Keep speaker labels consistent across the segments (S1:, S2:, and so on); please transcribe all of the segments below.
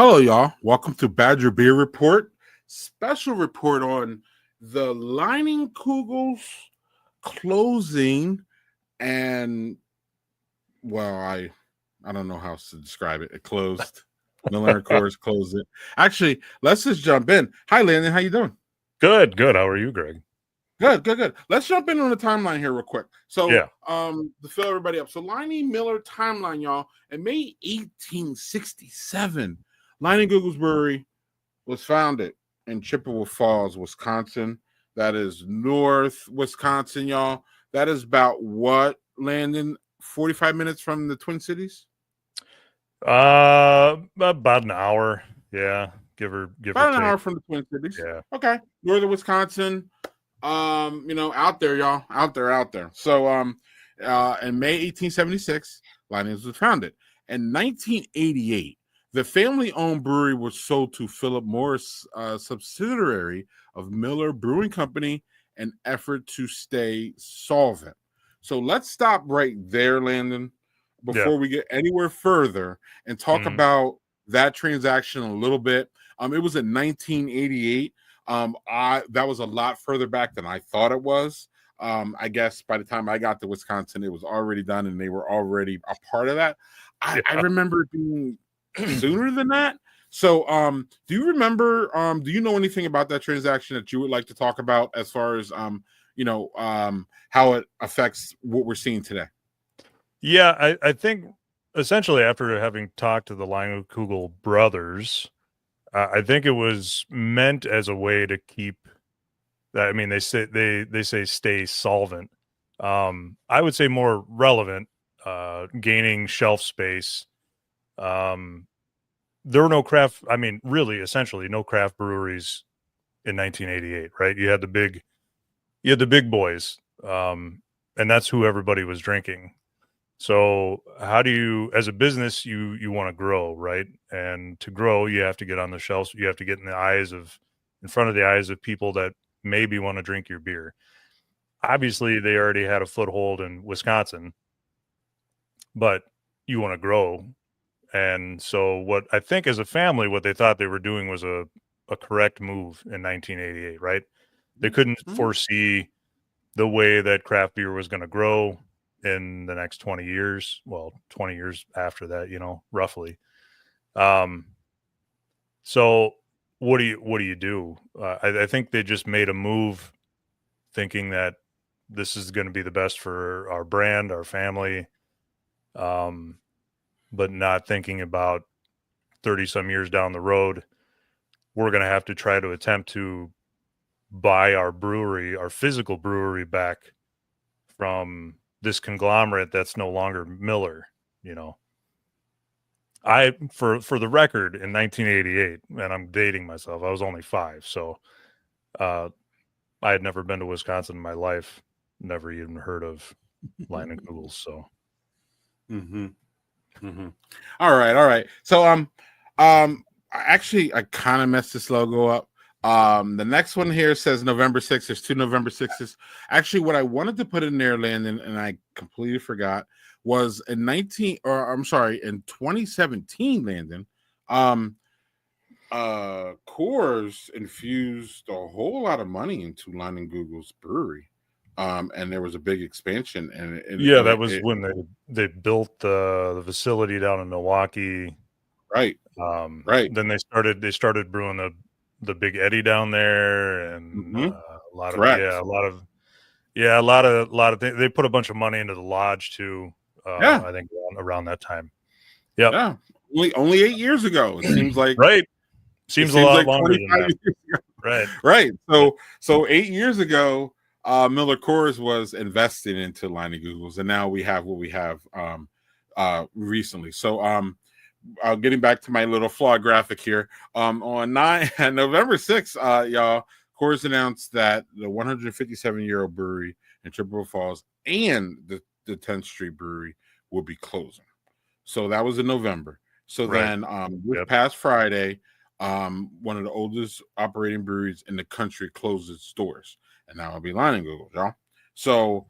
S1: Hello, y'all. Welcome to Badger Beer Report. Special report on the Leinenkugel's closing, and I don't know how to describe it. It closed. Miller Coors closed it. Actually, let's just jump in. Hi, Landon. How you doing?
S2: Good. How are you, Greg?
S1: Good. Let's jump in on the timeline here real quick. So,
S2: Yeah.
S1: To fill everybody up. So, Leinie Miller timeline, y'all. In May 1867, Leinenkugel Brewery was founded in Chippewa Falls, Wisconsin. That is North Wisconsin, y'all. That is about what, Landon? 45 minutes from the Twin Cities?
S2: About an hour. Yeah. Give or
S1: About an
S2: take.
S1: hour from the Twin Cities.
S2: Yeah.
S1: Okay. Northern Wisconsin. Out there, y'all. Out there. So in May 1876, Linus was founded. In 1988, the family-owned brewery was sold to Philip Morris, subsidiary of Miller Brewing Company, in effort to stay solvent. So let's stop right there, Landon, before we get anywhere further and talk about that transaction a little bit. It was in 1988. That was a lot further back than I thought it was. I guess by the time I got to Wisconsin, it was already done and they were already a part of that. I remember it being sooner than that. So, do you remember? Do you know anything about that transaction that you would like to talk about as far as how it affects what we're seeing today?
S2: Yeah, I think essentially after having talked to the Leinenkugel brothers, I think it was meant as a way to keep that. I mean, they say stay solvent. I would say more relevant, gaining shelf space. There were no craft. I mean, really, essentially, no craft breweries in 1988. Right? You had the big boys, and that's who everybody was drinking. So how do you, as a business, you want to grow, right? And to grow, you have to get on the shelves. You have to get in front of the eyes of people that maybe want to drink your beer. Obviously, they already had a foothold in Wisconsin, but you want to grow. And so what I think as a family, what they thought they were doing was a correct move in 1988, right? They couldn't foresee the way that craft beer was going to grow in the next 20 years. Well, 20 years after that, roughly. So what do you do? I think they just made a move thinking that this is going to be the best for our brand, our family, but not thinking about 30 some years down the road, we're going to have to try to attempt to buy our brewery, our physical brewery, back from this conglomerate that's no longer Miller. I for the record, in 1988, and I'm dating myself, I was only 5, so I had never been to Wisconsin in my life, never even heard of Leinenkugel. So
S1: All right. So actually I kind of messed this logo up. The next one here says November 6th. There's 2 November 6th. Actually, what I wanted to put in there, Landon, and I completely forgot, was in 2017, Landon. Coors infused a whole lot of money into Leinenkugel's brewery. And there was a big expansion, and
S2: that was when they built the facility down in Milwaukee.
S1: Right.
S2: Then they started brewing the Big Eddie down there, and a lot of things. They put a bunch of money into the lodge too. I think around that time.
S1: Yeah. Only 8 years ago. It seems like
S2: right. Seems a lot like longer than that.
S1: Years ago.
S2: Right.
S1: So 8 years ago, Miller Coors was invested into Leinenkugels, and now we have what we have recently. So getting back to my little flawed graphic here, on November 6th, y'all, Coors announced that the 157-year-old brewery in Chippewa Falls and the 10th Street Brewery will be closing. So that was in November. So then this past Friday, one of the oldest operating breweries in the country closed its doors, and now it'll be Leinenkugel, y'all. So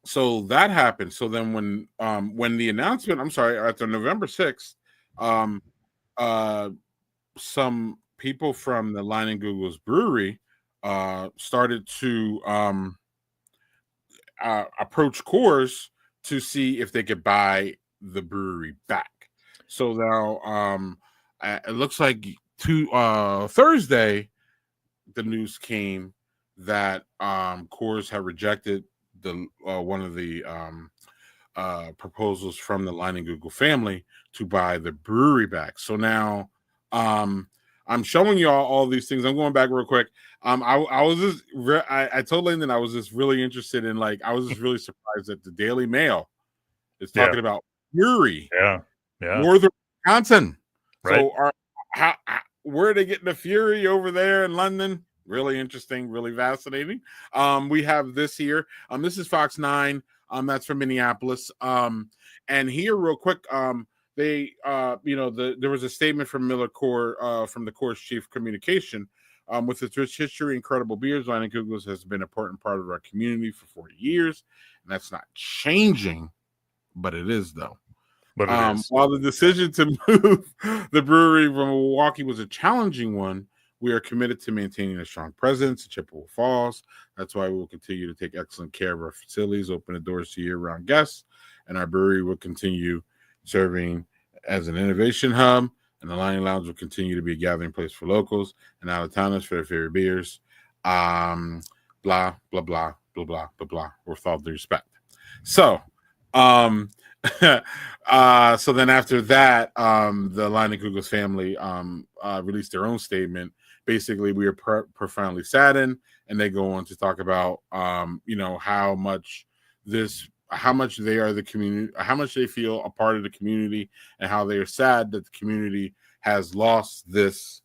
S1: so that happened. So then when the announcement, after November 6th, um, uh, some people from the Leinenkugels brewery started to approach Coors to see if they could buy the brewery back. So now it looks like Thursday the news came that Coors had rejected the one of the proposals from the Leinenkugel family to buy the brewery back. So now I'm showing y'all all these things. I'm going back real quick. I was just I told Landon I was just really interested in I was just really surprised that the Daily Mail is
S2: Yeah.
S1: talking about brewery,
S2: Yeah. Yeah.
S1: Northern Wisconsin.
S2: Right.
S1: So where are they getting the Fury over there in London? Really interesting, really fascinating. We have this here. This is Fox 9. That's from Minneapolis. And here, real quick, they, there was a statement from Miller Coors, from the Coors chief communication. With its rich history, incredible beers, Leinenkugels has been an important part of our community for 40 years, and that's not changing, but it is though.
S2: But it is.
S1: While the decision to move the brewery from Milwaukee was a challenging one, we are committed to maintaining a strong presence in Chippewa Falls. That's why we will continue to take excellent care of our facilities, open the doors to year-round guests, and our brewery will continue serving as an innovation hub, and the Lion Lounge will continue to be a gathering place for locals and out-of-towners for their favorite beers. Blah, blah, blah, blah, blah, blah, blah, with all due respect. So, so then after that, the Leinenkugels family released their own statement. Basically, we are profoundly saddened, and they go on to talk about how much they are the community, how much they feel a part of the community, and how they are sad that the community has lost this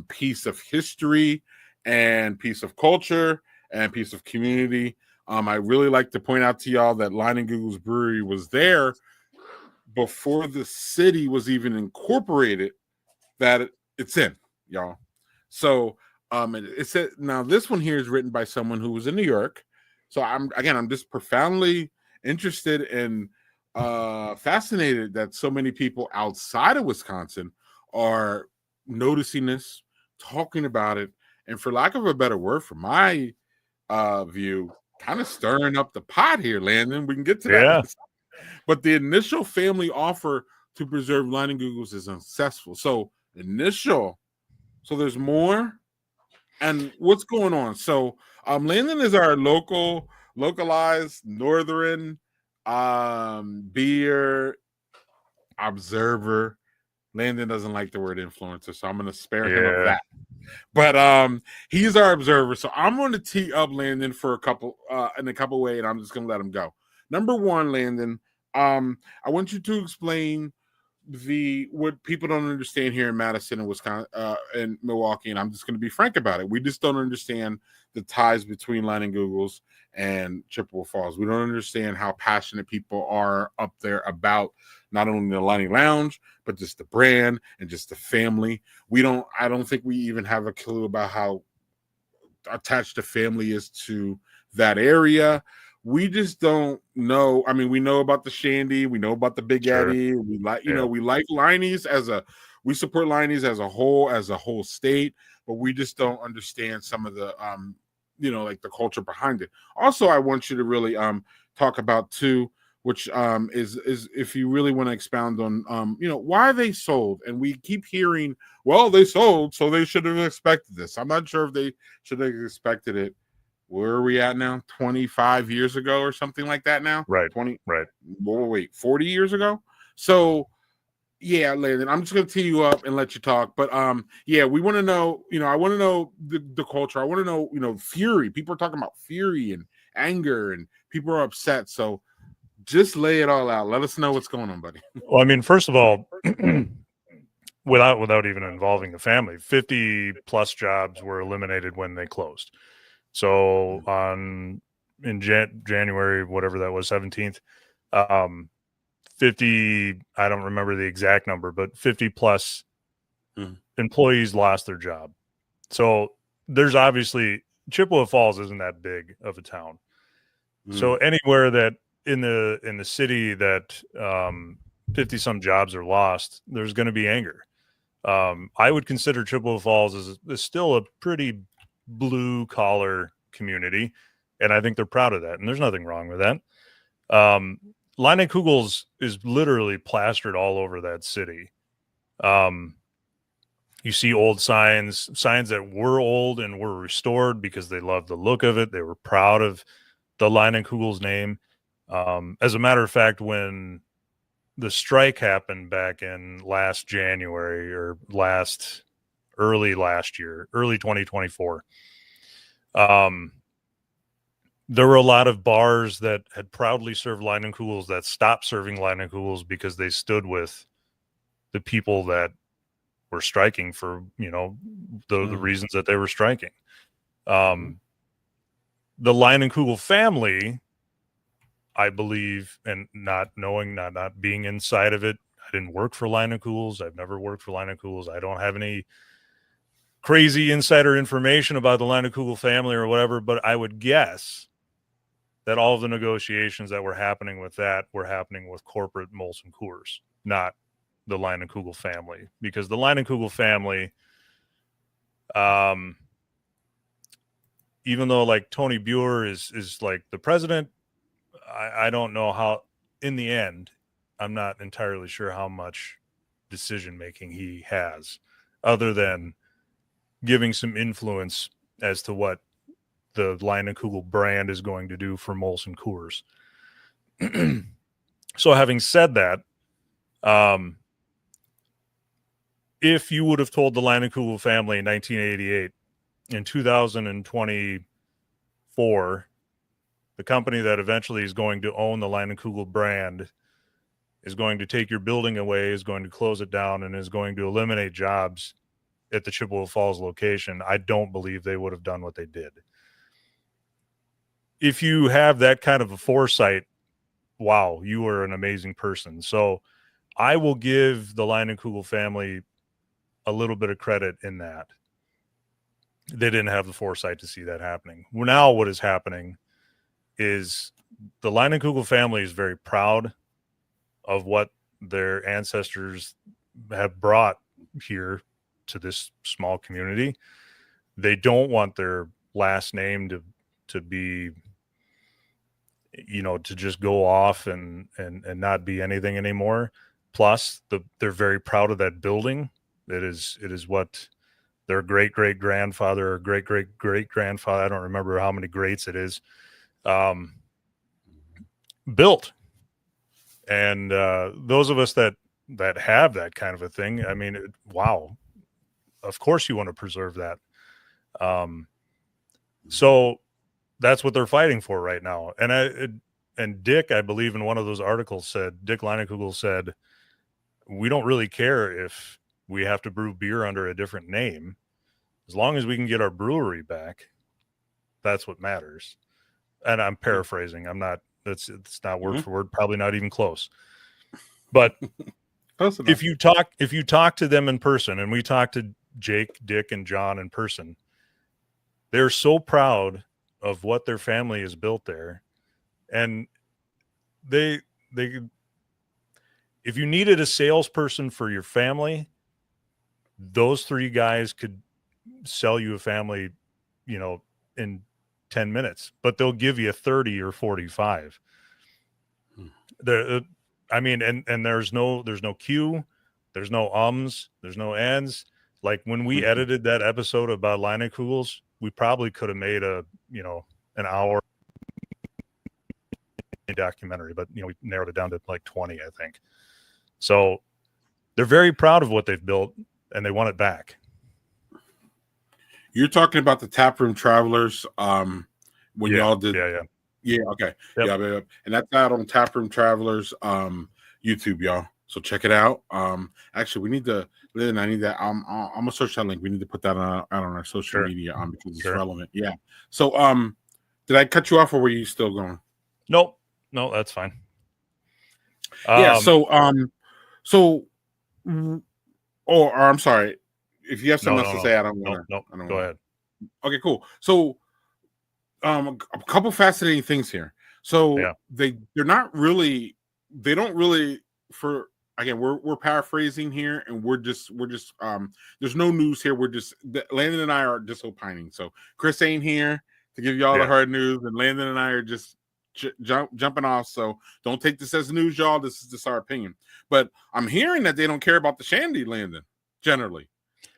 S1: piece of history and piece of culture and piece of community. I really like to point out to y'all that Leinenkugels Brewery was there before the city was even incorporated that it's in, y'all. So it said, now this one here is written by someone who was in New York. So I'm just profoundly interested and fascinated that so many people outside of Wisconsin are noticing this, talking about it, and for lack of a better word, from my view, kind of stirring up the pot here, Landon. We can get to that.
S2: Yeah.
S1: But the initial family offer to preserve Leinenkugels is unsuccessful. So there's more. And what's going on? So Landon is our localized northern beer observer. Landon doesn't like the word influencer, so I'm going to spare him of that. But he's our observer, so I'm going to tee up Landon for in a couple ways, and I'm just going to let him go. Number one, Landon, I want you to explain what people don't understand here in Madison and Wisconsin and Milwaukee, and I'm just going to be frank about it. We just don't understand the ties between Leinenkugels and Chippewa Falls. We don't understand how passionate people are up there about not only the Leinenkugel Lounge, but just the brand and just the family. I don't think we even have a clue about how attached the family is to that area. We just don't know. I mean, we know about the Shandy, we know about the Big Eddie. We like, we like Leine's we support Leine's as a whole state, but we just don't understand some of the like the culture behind it. Also, I want you to really talk about too, which is if you really want to expound on why they sold. And we keep hearing, well, they sold, so they should have expected this. I'm not sure if they should have expected it. Where are we at now? 25 years ago or something like that now?
S2: Right.
S1: 20.
S2: Right.
S1: Wait, 40 years ago? So yeah, Landon, I'm just gonna tee you up and let you talk. But we want to know, I want to know the culture. I want to know, fury. People are talking about fury and anger, and people are upset. So just lay it all out. Let us know what's going on, buddy.
S2: Well, I mean, first of all, without even involving the family, 50 plus jobs were eliminated when they closed. So in January, whatever that was, 17th, 50, I don't remember the exact number, but 50 plus employees lost their job. So there's obviously, Chippewa Falls isn't that big of a town. So anywhere that in the city that 50 some jobs are lost, there's going to be anger. I would consider Chippewa Falls is still a pretty blue collar community, and I think they're proud of that, and there's nothing wrong with that. Leinenkugel is literally plastered all over that city. You see old signs that were old and were restored because they loved the look of it. They were proud of the Leinenkugel's name. As a matter of fact, when the strike happened back in last January or early 2024, there were a lot of bars that had proudly served Leinenkugels that stopped serving Leinenkugels because they stood with the people that were striking for, the reasons that they were striking. The Leinenkugel family, I believe, and not being inside of it, I didn't work for Leinenkugels. I've never worked for Leinenkugels. I don't have any crazy insider information about the Leinenkugel family or whatever, but I would guess that all of the negotiations that were happening with that were happening with corporate Molson Coors, not the Leinenkugel family, because the Leinenkugel family, even though like Tony Buer is like the president, I don't know how, in the end, I'm not entirely sure how much decision making he has, other than giving some influence as to what the Leinenkugel brand is going to do for Molson Coors. So having said that, if you would have told the Leinenkugel family in 1988, in 2024, the company that eventually is going to own the Leinenkugel brand is going to take your building away, is going to close it down, and is going to eliminate jobs at the Chippewa Falls location, I don't believe they would have done what they did. If you have that kind of a foresight, wow, you are an amazing person. So I will give the Leinenkugel family a little bit of credit in that. They didn't have the foresight to see that happening. Now what is happening is the Leinenkugel family is very proud of what their ancestors have brought here to this small community. They don't want their last name to be, to just go off and not be anything anymore. Plus, they're very proud of that building. It is what their great-great-grandfather or great-great-great-grandfather, I don't remember how many greats it is, built. And those of us that have that kind of a thing, I mean, wow, of course you want to preserve that. So that's what they're fighting for right now. And Dick, I believe in one of those articles Dick Leinenkugel said, we don't really care if we have to brew beer under a different name. As long as we can get our brewery back, that's what matters. And I'm paraphrasing. It's not word for word, probably not even close. But if you talk to them in person, and we talked to Jake, Dick, and John in person, they're so proud of what their family has built there. And they if you needed a salesperson for your family, those three guys could sell you a family, in 10 minutes, but they'll give you 30 or 45. I mean, and there's no Q, there's no ums, there's no ends. Like when we edited that episode about Leinenkugels, we probably could have made an hour documentary, but we narrowed it down to like 20, I think. So they're very proud of what they've built, and they want it back.
S1: You're talking about the Taproom Travelers, when y'all did, yeah, okay, yep. Yeah, and that's out on Taproom Travelers YouTube, y'all. So check it out. Actually, we need to. Lynn, I need that. I'm gonna search that link. We need to put that out on our social media because it's relevant. Yeah. So, did I cut you off, or were you still going?
S2: Nope. No, that's fine.
S1: Yeah. Or I'm sorry. If you have something else to say, I don't want to.
S2: No, go ahead.
S1: Okay, cool. So, a couple fascinating things here. So they don't really, for again, we're paraphrasing here, and we're just there's no news here. Landon and I are just opining. So Chris ain't here to give you all the hard news, and Landon and I are just jumping off. So don't take this as news, y'all. This is just our opinion. But I'm hearing that they don't care about the shandy, Landon, generally.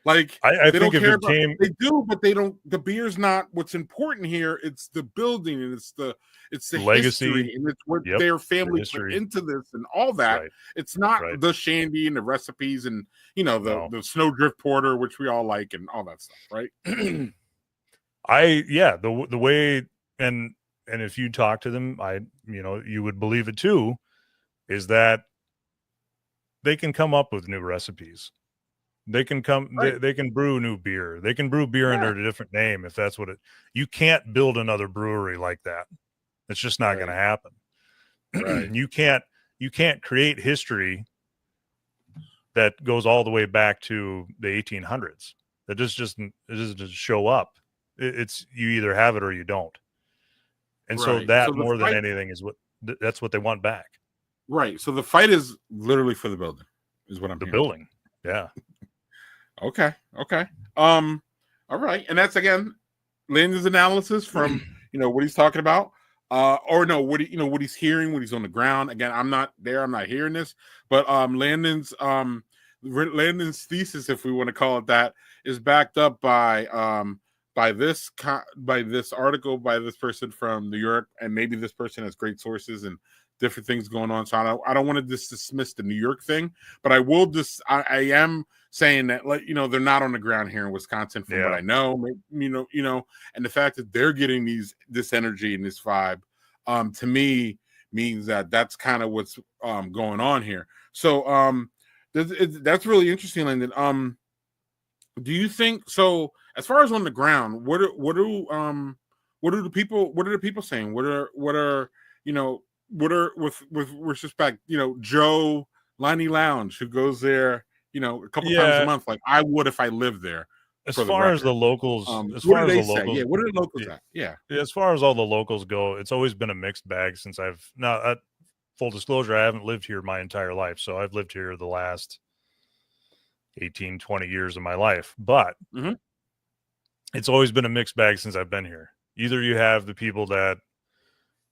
S1: Like
S2: I
S1: they
S2: think
S1: don't
S2: if
S1: care
S2: it
S1: about
S2: came,
S1: they do, but they don't. The beer's not what's important here. It's the building, and it's the
S2: legacy,
S1: history, and it's what their family put into this and all that.
S2: Right.
S1: It's not
S2: Right.
S1: the shandy and the recipes and the snowdrift porter, which we all like, and all that stuff, right?
S2: The way and if you talk to them, you would believe it too, is that they can come up with new recipes. They can they can brew new beer. They can brew beer under a different name if that's what you can't build another brewery like that. It's just not going to happen.
S1: Right.
S2: You can't create history that goes all the way back to the 1800s. That just show up. It's you either have it or you don't. And so that more than anything is that's what they want back.
S1: Right. So the fight is literally for the building, is what I'm hearing.
S2: The building. Yeah.
S1: Okay. All right. And that's again Landon's analysis from what he's talking about. Or no, what he's hearing, what he's on the ground. Again, I'm not there, I'm not hearing this, but Landon's thesis, if we want to call it that, is backed up by this article by this person from New York, and maybe this person has great sources and different things going on. So I don't want to dismiss the New York thing, but I will I am saying that, like, they're not on the ground here in Wisconsin from what I know, and the fact that they're getting this energy and this vibe, to me means that that's kind of what's going on here. So that's really interesting, Landon. Do you think so? As far as on the ground, what are the people saying? What are with respect, Joe Liney Lounge, who goes there, a couple times a month, like I would if I lived there.
S2: As far as the locals,
S1: what do they say? Yeah, what are the locals at? Yeah,
S2: as far as all the locals go, it's always been a mixed bag since full disclosure, I haven't lived here my entire life, so I've lived here the last 18, 20 years of my life, but it's always been a mixed bag since I've been here. Either you have the people that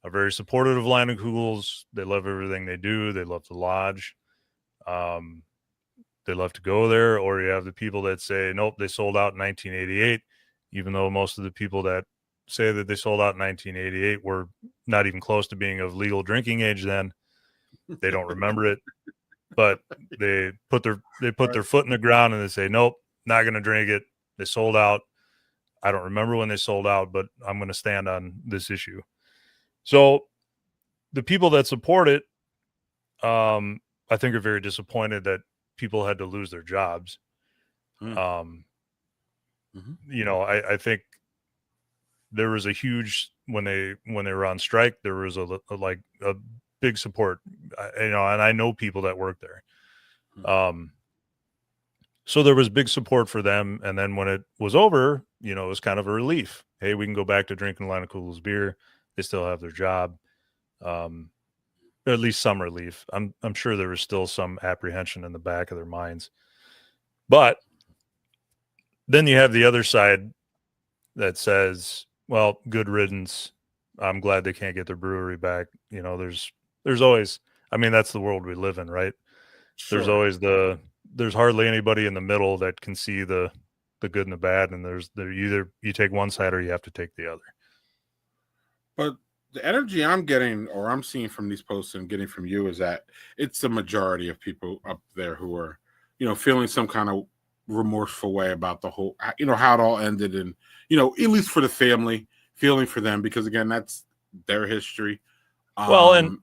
S2: are very supportive of Leinenkugels, they love everything they do, they love the lodge, they love to go there, or you have the people that say, nope, they sold out in 1988, even though most of the people that say that they sold out in 1988 were not even close to being of legal drinking age then. They don't remember it, but they put their foot in the ground and they say, nope, not going to drink it. They sold out. I don't remember when they sold out, but I'm going to stand on this issue. So the people that support it, I think, are very disappointed that people had to lose their jobs. I think there was a huge, when they were on strike, there was a big support, and I know people that work there. So there was big support for them. And then when it was over, it was kind of a relief. Hey, we can go back to drinking Leinenkugel's beer. They still have their job. At least some relief. I'm sure there was still some apprehension in the back of their minds. But then you have the other side that says, well, good riddance. I'm glad they can't get their brewery back. There's always, that's the world we live in, right? Sure. There's always there's hardly anybody in the middle that can see the good and the bad. And either you take one side or you have to take the other.
S1: But the energy I'm getting, or I'm seeing from these posts and getting from you, is that it's the majority of people up there who are, feeling some kind of remorseful way about the whole, how it all ended, and, at least for the family, feeling for them, because again, that's their history.
S2: And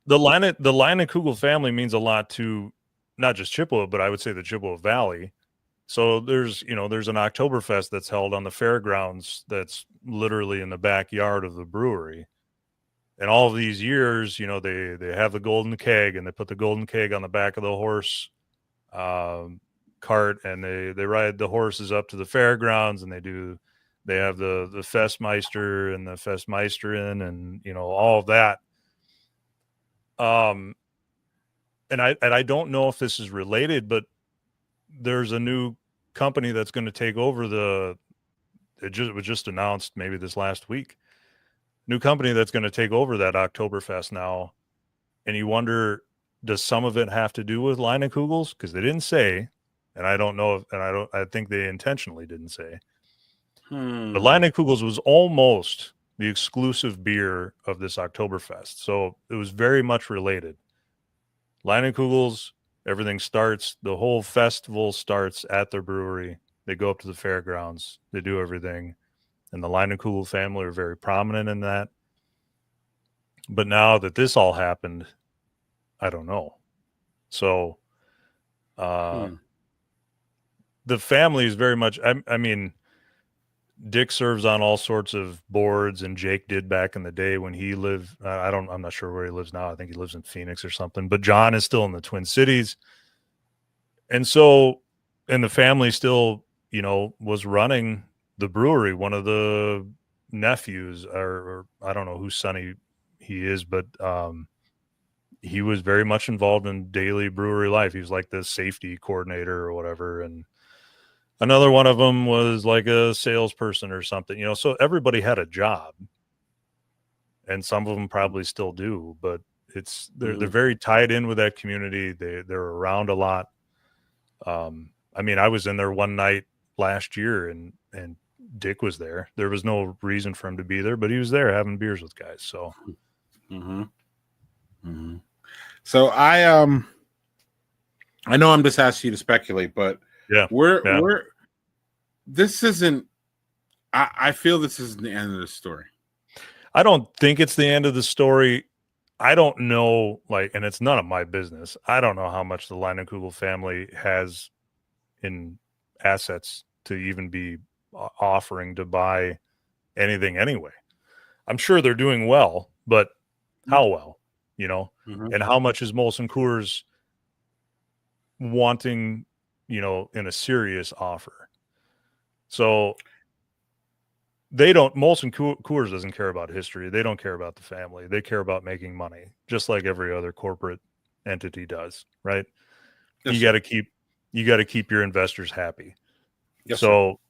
S2: the Leinenkugel family means a lot to not just Chippewa, but I would say the Chippewa Valley. So there's an Oktoberfest that's held on the fairgrounds that's literally in the backyard of the brewery. And all of these years, they have the golden keg, and they put the golden keg on the back of the horse cart, and they ride the horses up to the fairgrounds, and they have the Festmeister and the Festmeisterin and, all of that. And and I don't know if this is related, but there's a new company that's going to take over it was just announced maybe this last week. New company that's going to take over that Oktoberfest now. And you wonder, does some of it have to do with Leinenkugels? Because they didn't say, and I don't know I think they intentionally didn't say. But Leinenkugels was almost the exclusive beer of this Oktoberfest. So it was very much related. Leinenkugels, everything starts, the whole festival starts at their brewery. They go up to the fairgrounds, they do everything. And the Leinenkugel family are very prominent in that. But now that this all happened, I don't know. So the family is very much, I mean, Dick serves on all sorts of boards, and Jake did back in the day when he lived. I'm not sure where he lives now. I think he lives in Phoenix or something. But John is still in the Twin Cities, and the family still, was running the brewery. One of the nephews, or I don't know whose son he is, but he was very much involved in daily brewery life. He was like the safety coordinator or whatever, and another one of them was like a salesperson or something, so everybody had a job, and some of them probably still do, but they're very tied in with that community. They're around a lot. I mean, I was in there one night last year, and Dick was there. There was no reason for him to be there, but he was there having beers with guys. So,
S1: So I know I'm just asking you to speculate, but we're this isn't. I feel this isn't the end of the story.
S2: I don't think it's the end of the story. I don't know, and it's none of my business. I don't know how much the Leinenkugel family has in assets to even be offering to buy anything anyway. I'm sure they're doing well, but how well, and how much is Molson Coors wanting, in a serious offer? So Molson Coors doesn't care about history. They don't care about the family. They care about making money, just like every other corporate entity does, right? Yes, you got to keep your investors happy. Yes, so,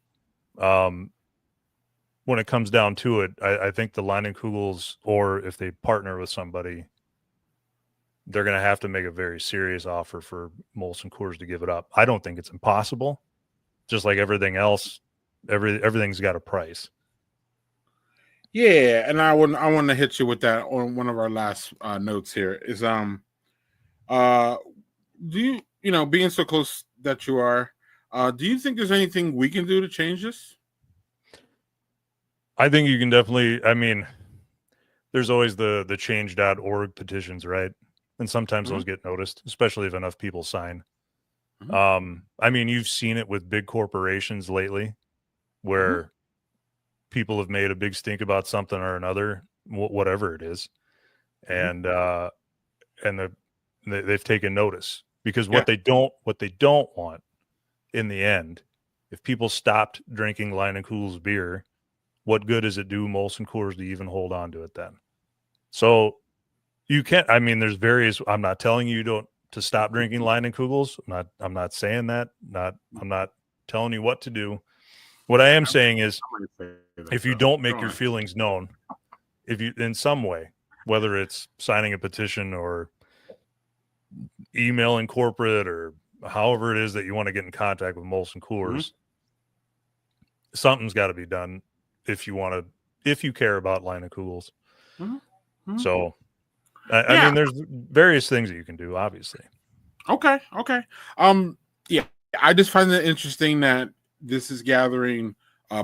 S2: when it comes down to it, I think the Leinenkugels, or if they partner with somebody, they're going to have to make a very serious offer for Molson Coors to give it up. I don't think it's impossible. Just like everything else, everything's got a price.
S1: Yeah, and I want to hit you with that on one of our last notes here. Is do you being so close that you are, do you think there's anything we can do to change this?
S2: I think you can definitely. I mean, there's always the change.org petitions, right? And sometimes those get noticed, especially if enough people sign. I mean, you've seen it with big corporations lately, where people have made a big stink about something or another, whatever it is, and they've taken notice, because what they don't want in the end, if people stopped drinking Leinenkugel's beer, what good does it do Molson Coors to even hold on to it then? So you can't. I mean, there's various. I'm not telling you to stop drinking Leinenkugels. I'm not saying that. I'm not telling you what to do. What I am saying is, if you don't make your feelings known, if you, in some way, whether it's signing a petition or emailing corporate or however it is that you want to get in contact with Molson Coors, something's got to be done if you care about Leinenkugels. So, I mean, there's various things that you can do, obviously.
S1: Okay. Yeah, I just find it interesting that this is gathering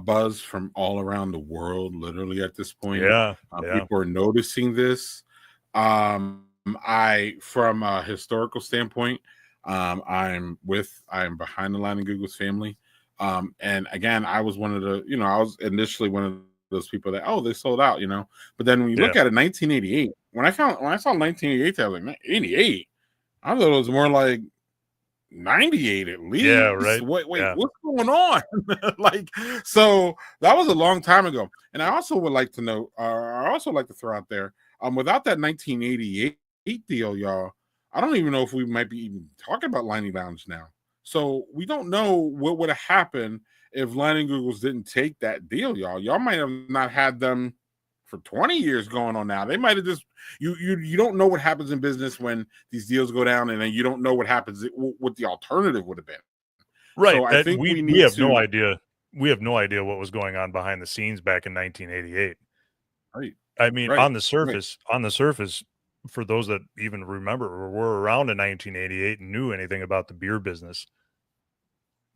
S1: buzz from all around the world, literally at this point. People are noticing this. From a historical standpoint, I'm behind the Leinenkugels family. And again, I was one of the, I was initially one of those people that, they sold out, but then when you look at it, 1988, when I saw 1988, I was like, 88? I thought it was more like 98 at least.
S2: Yeah, right.
S1: Wait, what's going on? So that was a long time ago. And I also would like to know, I also like to throw out there, without that 1988 deal, y'all, I don't even know if we might be even talking about Lining Lounge now. So we don't know what would have happened if Leinenkugels didn't take that deal, y'all. Y'all might have not had them for 20 years going on now. They might have just you don't know what happens in business when these deals go down, and then you don't know what happens, what the alternative would have been.
S2: Right.
S1: So I think
S2: We
S1: we
S2: we
S1: need
S2: have no
S1: to
S2: idea. We have no idea what was going on behind the scenes back in 1988.
S1: right,
S2: I mean,
S1: right, right.
S2: on the surface, for those that even remember or were around in 1988 and knew anything about the beer business,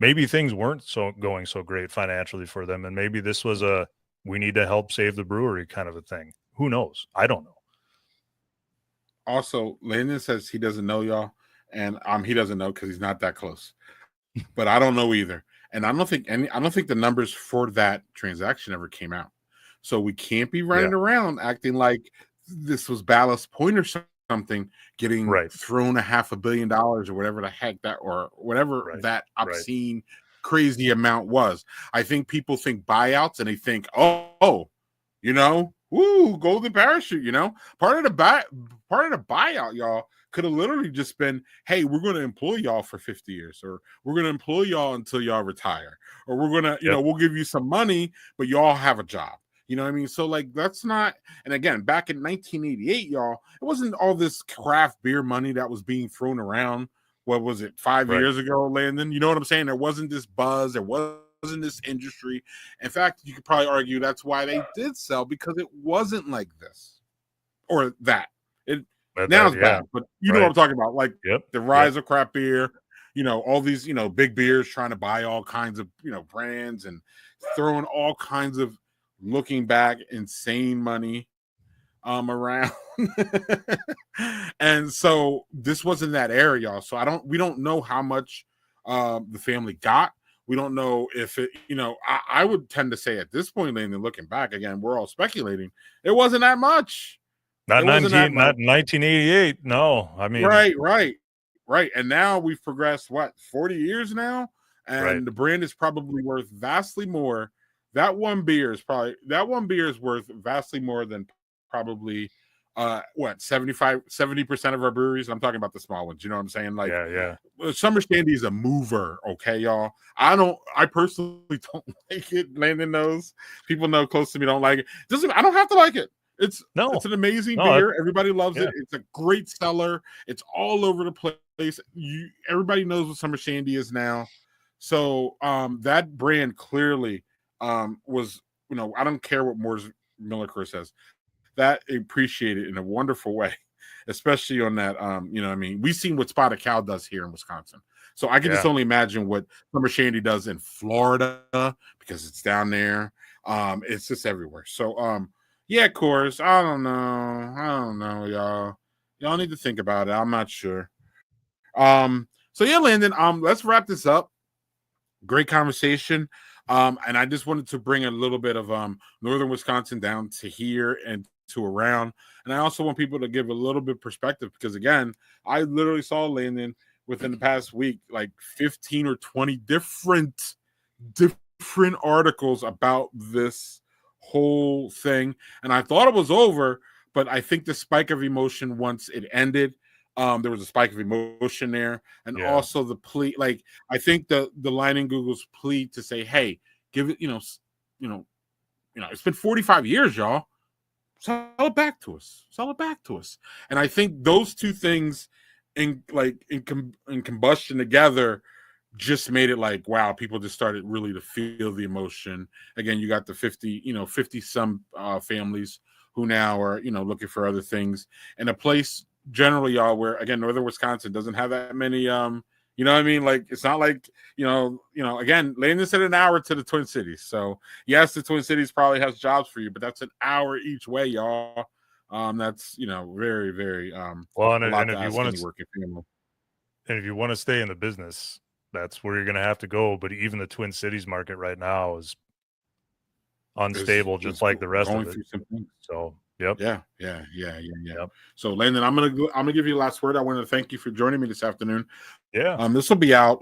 S2: maybe things weren't going so great financially for them, and maybe this was a we need to help save the brewery kind of a thing. Who knows? I don't know.
S1: Also, Landon says he doesn't know y'all, and he doesn't know because he's not that close. But I don't know either. And I don't think the numbers for that transaction ever came out. So we can't be
S2: Yeah.
S1: running around acting like this was Ballast Point or something, getting
S2: Right.
S1: thrown $500 million or whatever the heck that, or whatever
S2: Right.
S1: that
S2: Right.
S1: obscene crazy amount was. I think people think buyouts and they think, oh, woo, golden parachute, part of the buyout, y'all, could have literally just been, hey, we're going to employ y'all for 50 years, or we're going to employ y'all until y'all retire, or we're going to,
S2: Yep.
S1: we'll give you some money, but y'all have a job. You know what I mean? So, like, that's not, and again, back in 1988, y'all, it wasn't all this craft beer money that was being thrown around. What was it, 5
S2: Right.
S1: years ago, Landon? You know what I'm saying? There wasn't this buzz. There wasn't this industry. In fact, you could probably argue that's why they did sell, because it wasn't like this or that. It now it's
S2: Yeah.
S1: bad, but you know what
S2: Right.
S1: I'm talking about. Like
S2: Yep.
S1: the
S2: Yep.
S1: rise of craft beer, all these, big beers trying to buy all kinds of, brands and throwing all kinds of, looking back, insane money around. And so this wasn't that era, y'all. So we don't know how much the family got. We don't know if it, I would tend to say at this point, Landon, looking back, again, we're all speculating, it wasn't that much.
S2: Not
S1: It wasn't that much.
S2: not 1988. No, I mean,
S1: Right. And now we've progressed, 40 years now?
S2: right.
S1: And the brand is probably worth vastly more. That one beer is worth vastly more than probably 70% of our breweries. I'm talking about the small ones. You know what I'm saying? Like,
S2: Yeah.
S1: Summer Shandy is a mover, okay, y'all. I personally don't like it. Landon knows. People know close to me don't like it. I don't have to like it. It's
S2: No.
S1: an amazing
S2: No.
S1: beer. Everybody loves
S2: Yeah.
S1: it. It's a great seller. It's all over the place. Everybody knows what Summer Shandy is now. So that brand clearly was, I don't care what Miller Coors says. That appreciated in a wonderful way, especially on that. I mean, we've seen what Spotted Cow does here in Wisconsin. So I can just
S2: Yeah.
S1: only imagine what Summer Shandy does in Florida, because it's down there. It's just everywhere. So yeah, Coors, I don't know, y'all. Y'all need to think about it. I'm not sure. So yeah, Landon, let's wrap this up. Great conversation. And I just wanted to bring a little bit of northern Wisconsin down to here and to around. And I also want people to give a little bit of perspective, because again, I literally saw, Landon, within the past week, like 15 or 20 different articles about this whole thing. And I thought it was over, but I think the spike of emotion, once it ended, there was a spike of emotion there, and
S2: Yeah.
S1: also the plea. Like, I think the Leinenkugels plea to say, "Hey, give it," it's been 45 years, y'all. Sell it back to us. Sell it back to us. And I think those two things, in combustion together, just made it like, wow, people just started really to feel the emotion. Again, you got the 50 some families who now are, looking for other things, and a place generally, y'all, where again, northern Wisconsin doesn't have that many, you know what I mean? Like, it's not like, again, Landon said an hour to the Twin Cities. So yes, the Twin Cities probably has jobs for you, but that's an hour each way, y'all. That's, very, very,
S2: Well,
S1: a lot
S2: and
S1: to
S2: if you
S1: ask
S2: want
S1: any
S2: to,
S1: working family.
S2: and if you want to stay in the business, that's where you're going to have to go. But even the Twin Cities market right now is unstable, just
S1: Is
S2: like the rest
S1: going
S2: of it.
S1: through some things.
S2: So, yep.
S1: Yeah.
S2: Yep.
S1: So, Landon, I'm gonna give you the last word. I want to thank you for joining me this afternoon.
S2: Yeah.
S1: This will be out.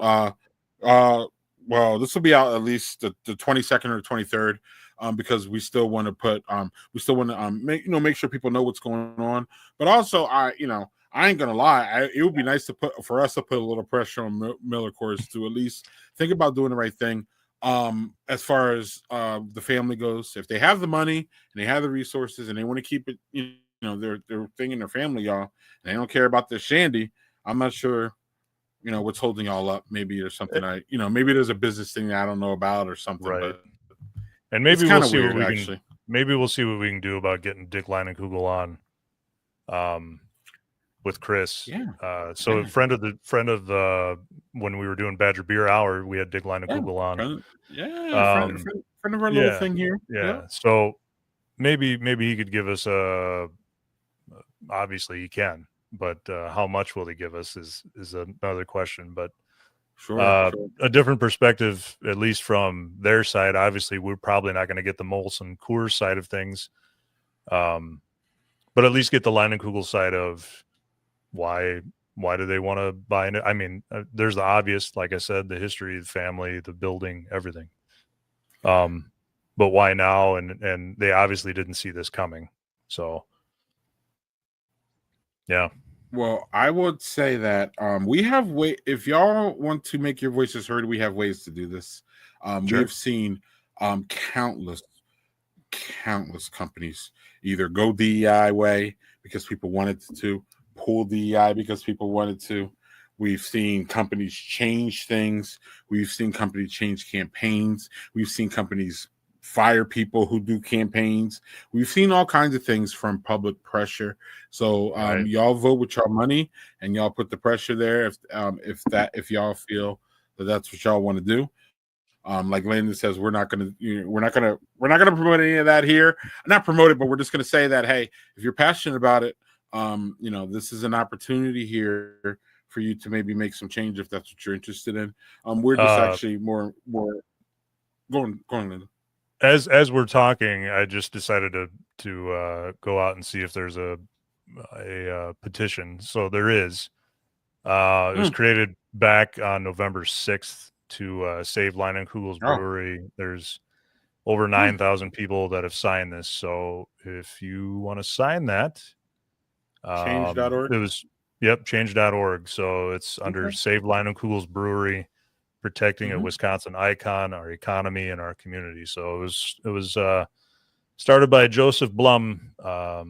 S1: This will be out at least the 22nd or 23rd. Because we still want to make sure people know what's going on. But also, I ain't gonna lie. It would be nice for us to put a little pressure on Miller Coors to at least think about doing the right thing. As far as the family goes, if they have the money and they have the resources and they want to keep it, their thing in their family, y'all, and they don't care about the shandy. I'm not sure, what's holding y'all up. Maybe there's something maybe there's a business thing that I don't know about or something.
S2: Right.
S1: But
S2: And maybe
S1: it's
S2: we'll
S1: kind of
S2: see
S1: weird,
S2: what we
S1: actually.
S2: can. Maybe we'll see what we can do about getting Dick Leinenkugel on, with Chris.
S1: Yeah.
S2: So
S1: Yeah.
S2: friend of the when we were doing Badger Beer Hour, we had Dick Leinenkugel on.
S1: Friend of our little thing here.
S2: Yeah. So maybe he could give us obviously he can, but how much will he give us is another question. But
S1: Sure.
S2: A different perspective, at least from their side. Obviously, we're probably not going to get the Molson Coors side of things, but at least get the Leinenkugel side of why do they want to buy it? I mean, there's the obvious, like I said, the history, the family, the building, everything. But why now? And they obviously didn't see this coming. So, yeah.
S1: Well, I would say that we have if y'all want to make your voices heard, we have ways to do this.
S2: Sure.
S1: We've seen countless companies either go DEI way because people wanted to, pull DEI because people wanted to. We've seen companies change things. We've seen companies change campaigns. We've seen companies fire people who do campaigns. We've seen all kinds of things from public pressure. So
S2: Right.
S1: y'all vote with your money and y'all put the pressure there. If y'all feel that that's what y'all want to do. Like Landon says, we're not gonna promote any of that here. Not promote it, but we're just gonna say that, hey, if you're passionate about it, this is an opportunity here for you to maybe make some change if that's what you're interested in. We're just actually more going, Landon.
S2: As we're talking, I just decided to go out and see if there's a petition. So there is. It was created back on November 6th to save Leinenkugel's brewery. There's over 9,000 people that have signed this. So if you want to sign that,
S1: change.org.
S2: It was change.org. So it's under Save Leinenkugel's Brewery, protecting a Wisconsin icon, our economy, and our community. So it was started by Joseph Blum out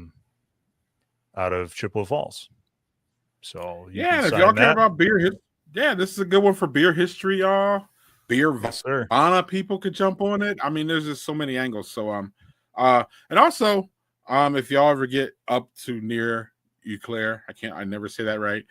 S2: of Chippewa Falls. So
S1: if y'all care about beer, this is a good one for beer history, y'all. Vana people could jump on it. I mean, there's just so many angles. So and also if y'all ever get up to near Eau Claire, I never say that right.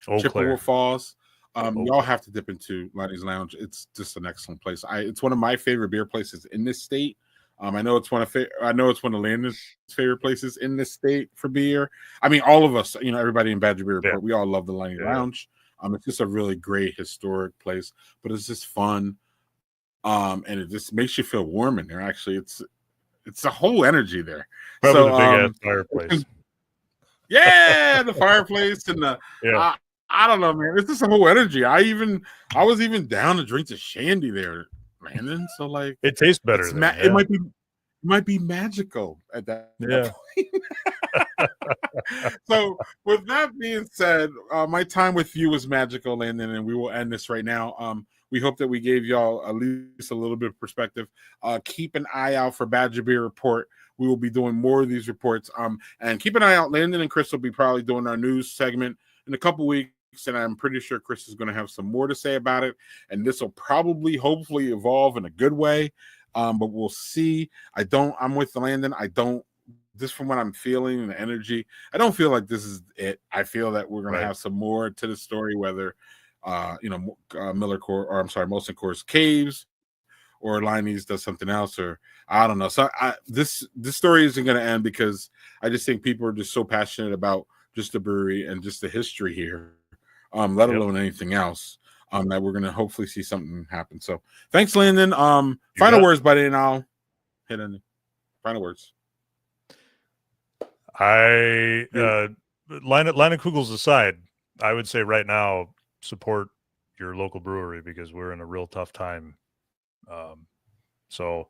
S1: Chippewa Falls. Y'all have to dip into Lenny's Lounge. It's just an excellent place. It's one of my favorite beer places in this state. I know it's one of Landon's favorite places in this state for beer. I mean, all of us, everybody in Badger Beer Report, we all love the Lenny's Lounge. It's just a really great historic place, but it's just fun. And it just makes you feel warm in there. Actually, it's a whole energy there.
S2: Probably the big ass fireplace.
S1: Yeah, the fireplace and the I don't know, man. It's just a whole energy. I was even down to drink the shandy there, Landon. So like,
S2: it tastes better.
S1: It might be magical at that point. So with that being said, my time with you was magical, Landon, and we will end this right now. We hope that we gave y'all at least a little bit of perspective. Keep an eye out for Badger Beer Report. We will be doing more of these reports. And keep an eye out. Landon and Chris will be probably doing our news segment in a couple weeks, and I'm pretty sure Chris is going to have some more to say about it. And this will probably, hopefully, evolve in a good way. But we'll see. I'm with Landon. Just from what I'm feeling and the energy, I don't feel like this is it. I feel that we're going to have some more to the story, whether, Miller Coors, or I'm sorry, Molson Coors caves, or Liney's does something else, or I don't know. So this story isn't going to end because I just think people are just so passionate about just the brewery and just the history here, let alone anything else, that we're going to hopefully see something happen. So thanks, Landon. Final words, buddy, and I'll hit in. Final words.
S2: Leinenkugel's aside, I would say right now, support your local brewery because we're in a real tough time. So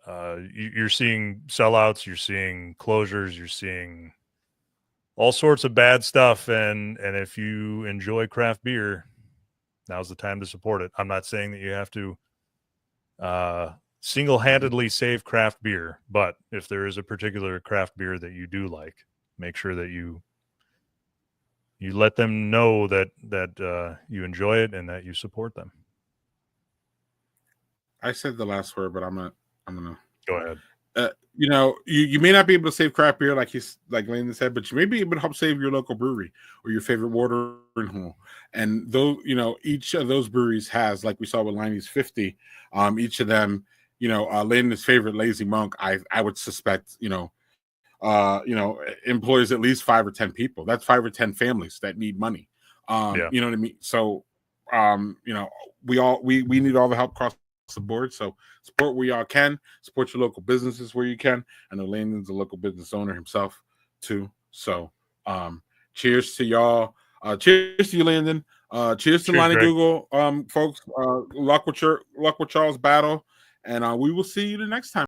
S2: you're seeing sellouts, you're seeing closures, you're seeing all sorts of bad stuff. And if you enjoy craft beer, now's the time to support it. I'm not saying that you have to single-handedly save craft beer, but if there is a particular craft beer that you do like, make sure that you let them know that you enjoy it and that you support them.
S1: I said the last word, but I'm gonna
S2: go ahead.
S1: You know, you may not be able to save craft beer like Landon said, but you may be able to help save your local brewery or your favorite watering hole. And those, you know, each of those breweries has, like we saw with Liney's 50, each of them, you know, Landon's favorite Lazy Monk, I would suspect, employs at least 5 or 10 people. That's 5 or 10 families that need money. You know what I mean? So, you know, we need all the help across the board. So support where y'all can, support your local businesses where you can. I know Landon's a local business owner himself too. So cheers to y'all. Cheers to you, Landon. Cheers to Leinenkugel, folks. Luck with y'all's battle. And we will see you the next time.